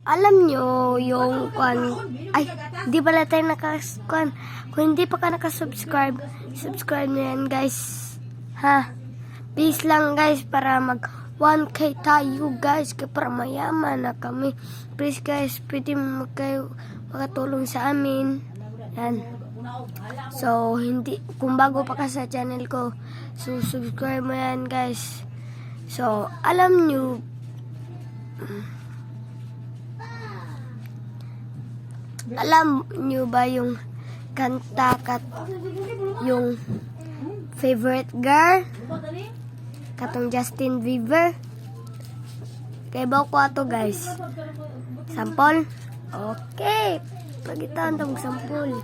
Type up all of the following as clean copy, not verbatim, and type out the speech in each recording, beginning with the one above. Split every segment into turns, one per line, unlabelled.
Alam nyo, yung ay, di pala tayo nakasubscribe. Kung hindi pa ka nakasubscribe, subscribe nyo yan, guys. Ha? Please lang, guys, para mag 1K tayo, guys. Kaya para mayaman na kami. Please, guys, pwede kayo makatulong sa amin. Yan. So, kung bago pa ka sa channel ko, so, subscribe mo yan, guys. So, alam nyo, ba yung kanta yung favorite girl katong Justin Bieber? Kaya ba ko ato, guys? Sample? Okay. Pagitan tong sample.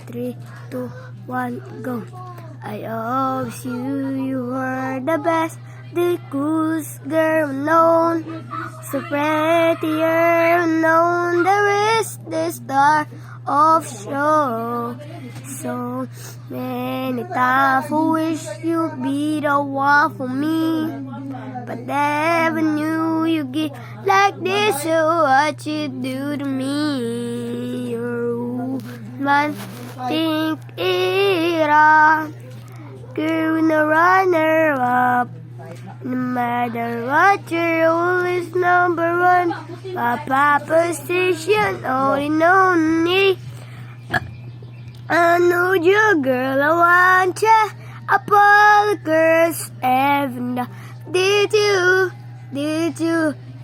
3, 2, 1, go. I always you are the best, the coolest girl known, so prettier known, there is the star of show. So many times I wish you'd be the one for me, but never knew you get like this. So what you do to me, you man think it up. Girl, the runner up. No matter what, you're always number one. My papa's station, only know me. I know you, girl, I want ya. Up all the girls, heaven. Did you?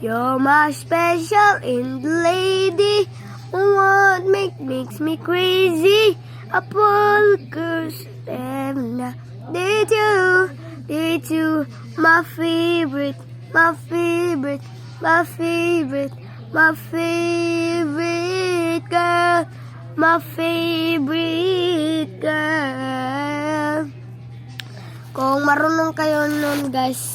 You're my special in the lady. What makes me crazy? Up all the girls, heaven. Did you? My favorite girl. My favorite girl. Kung marunong kayo nun, guys,